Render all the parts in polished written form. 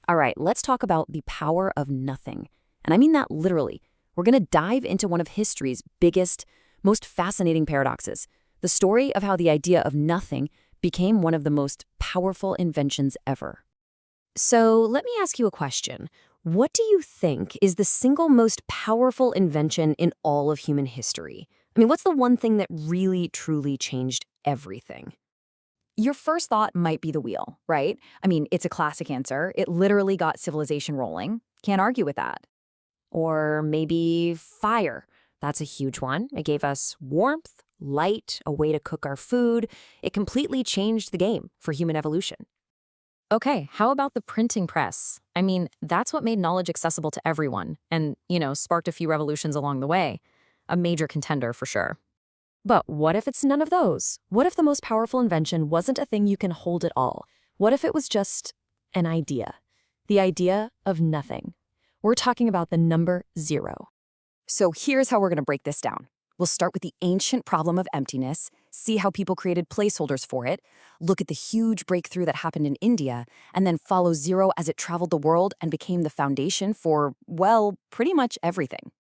All right, let's talk about the power of nothing. And I mean that literally. We're going to dive into one of history's biggest, most fascinating paradoxes, the story of how the idea of nothing became one of the most powerful inventions ever. So let me ask you a question. What do you think is the single most powerful invention in all of human history? I mean, what's the one thing that really, truly changed everything? Your first thought might be the wheel, right? I mean, it's a classic answer. It literally got civilization rolling. Can't argue with that. Or maybe fire. That's a huge one. It gave us warmth, light, a way to cook our food. It completely changed the game for human evolution. Okay, how about the printing press? I mean, that's what made knowledge accessible to everyone and, sparked a few revolutions along the way. A major contender for sure. But what if it's none of those? What if the most powerful invention wasn't a thing you can hold at all? What if it was just an idea? The idea of nothing. We're talking about the number zero. So here's how we're going to break this down. We'll start with the ancient problem of emptiness, see how people created placeholders for it, look at the huge breakthrough that happened in India, and then follow zero as it traveled the world and became the foundation for, well, pretty much everything.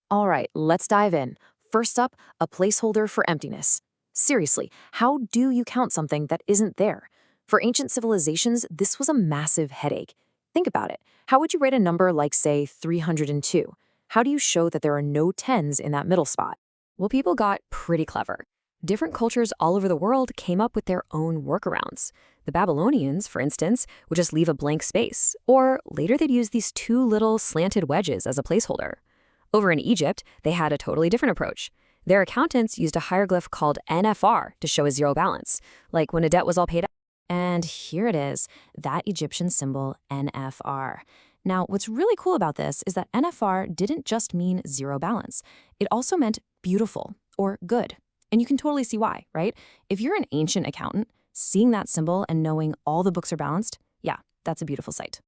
All right, let's dive in. First up, a placeholder for emptiness. Seriously, how do you count something that isn't there? For ancient civilizations, this was a massive headache. Think about it. How would you rate a number like, say, 302? How do you show that there are no tens in that middle spot? Well, people got pretty clever. Different cultures all over the world came up with their own workarounds. The Babylonians, for instance, would just leave a blank space, or later they'd use these two little slanted wedges as a placeholder. Over in Egypt, they had a totally different approach. Their accountants used a hieroglyph called NFR to show a zero balance, like when a debt was all paid up. And here it is, that Egyptian symbol NFR. Now, what's really cool about this is that NFR didn't just mean zero balance. It also meant beautiful or good. And you can totally see why, right? If you're an ancient accountant, seeing that symbol and knowing all the books are balanced, yeah, that's a beautiful sight.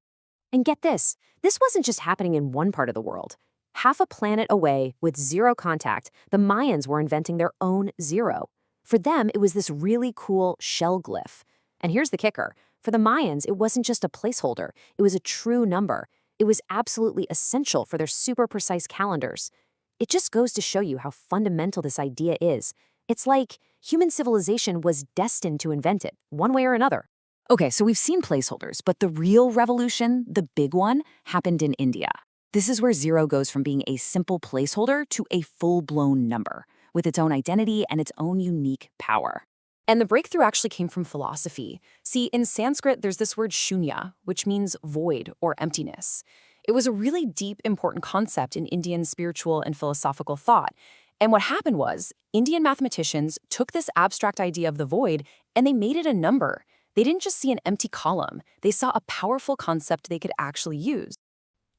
And get this wasn't just happening in one part of the world. Half a planet away, with zero contact, the Mayans were inventing their own zero. For them, it was this really cool shell glyph. And here's the kicker. For the Mayans, it wasn't just a placeholder. It was a true number. It was absolutely essential for their super precise calendars. It just goes to show you how fundamental this idea is. It's like human civilization was destined to invent it, one way or another. Okay, so we've seen placeholders, but the real revolution, the big one, happened in India. This is where zero goes from being a simple placeholder to a full-blown number, with its own identity and its own unique power. And the breakthrough actually came from philosophy. See, in Sanskrit, there's this word shunya, which means void or emptiness. It was a really deep, important concept in Indian spiritual and philosophical thought. And what happened was, Indian mathematicians took this abstract idea of the void and they made it a number. They didn't just see an empty column. They saw a powerful concept they could actually use.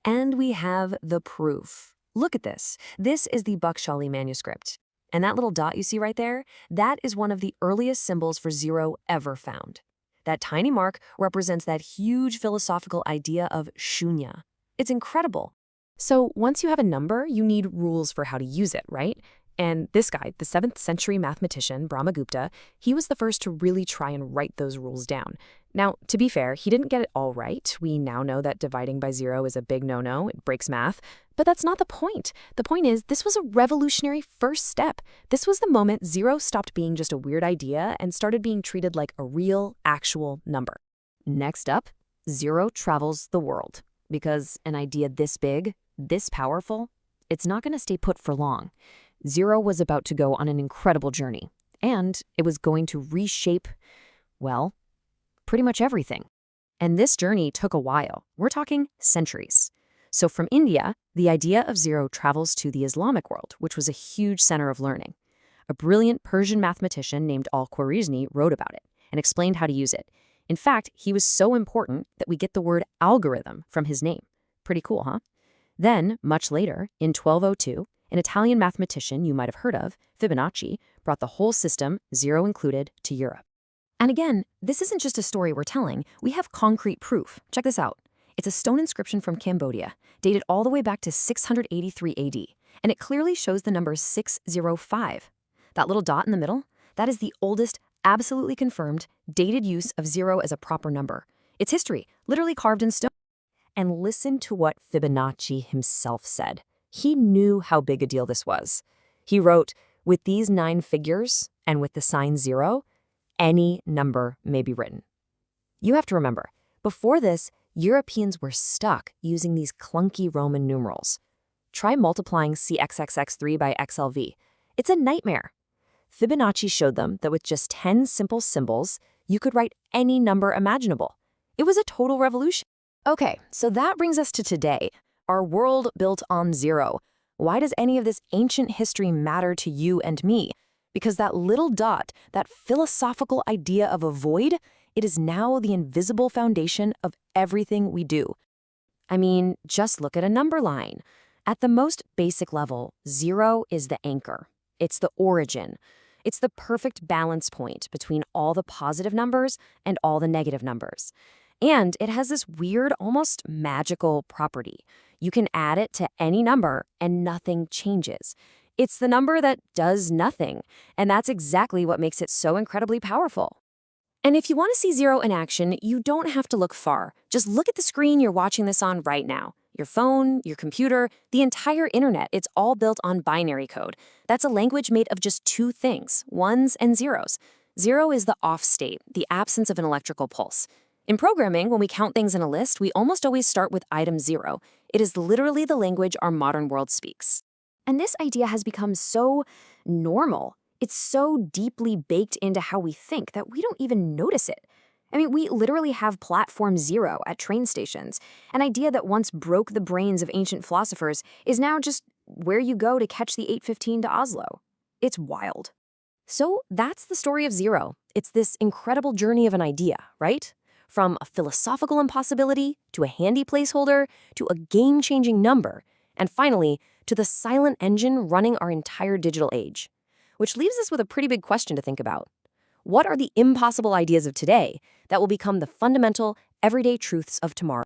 And we have the proof. Look at this. This is the Bakhshali manuscript. And that little dot you see right there, that is one of the earliest symbols for zero ever found. That tiny mark represents that huge philosophical idea of shunya. It's incredible. So once you have a number, you need rules for how to use it, right? And this guy, the 7th century mathematician, Brahmagupta, he was the first to really try and write those rules down. Now, to be fair, he didn't get it all right. We now know that dividing by zero is a big no-no. It breaks math. But that's not the point. The point is, this was a revolutionary first step. This was the moment zero stopped being just a weird idea and started being treated like a real, actual number. Next up, zero travels the world. Because an idea this big, this powerful, it's not going to stay put for long. Zero was about to go on an incredible journey, and it was going to reshape, well, pretty much everything. And this journey took a while. We're talking centuries. So from India, the idea of zero travels to the Islamic world, which was a huge center of learning. A brilliant Persian mathematician named Al-Khwarizmi wrote about it and explained how to use it. In fact, he was so important that we get the word algorithm from his name. Pretty cool, huh? Then, much later, in 1202, an Italian mathematician you might have heard of, Fibonacci, brought the whole system, zero included, to Europe. And again, this isn't just a story we're telling. We have concrete proof. Check this out. It's a stone inscription from Cambodia, dated all the way back to 683 AD, and it clearly shows the number 605. That little dot in the middle, that is the oldest, absolutely confirmed, dated use of zero as a proper number. It's history, literally carved in stone. And listen to what Fibonacci himself said. He knew how big a deal this was. He wrote, "With these 9 figures and with the sign 0, any number may be written." You have to remember, before this, Europeans were stuck using these clunky Roman numerals. Try multiplying CXXX3 by XLV. It's a nightmare. Fibonacci showed them that with just 10 simple symbols, you could write any number imaginable. It was a total revolution. Okay, so that brings us to today, our world built on 0. Why does any of this ancient history matter to you and me? Because that little dot, that philosophical idea of a void, it is now the invisible foundation of everything we do. I mean, just look at a number line. At the most basic level, 0 is the anchor. It's the origin. It's the perfect balance point between all the positive numbers and all the negative numbers. And it has this weird, almost magical property. You can add it to any number and nothing changes. It's the number that does nothing, and that's exactly what makes it so incredibly powerful. And if you want to see 0 in action, you don't have to look far. Just look at the screen you're watching this on right now. Your phone, your computer, the entire internet, it's all built on binary code. That's a language made of just 2 things, ones and zeros. 0 is the off state, the absence of an electrical pulse. In programming, when we count things in a list, we almost always start with item 0. It is literally the language our modern world speaks. And this idea has become so normal. It's so deeply baked into how we think that we don't even notice it. I mean, we literally have platform 0 at train stations. An idea that once broke the brains of ancient philosophers is now just where you go to catch the 8:15 to Oslo. It's wild. So that's the story of 0. It's this incredible journey of an idea, right? From a philosophical impossibility to a handy placeholder to a game-changing number, and finally, to the silent engine running our entire digital age. Which leaves us with a pretty big question to think about. What are the impossible ideas of today that will become the fundamental, everyday truths of tomorrow?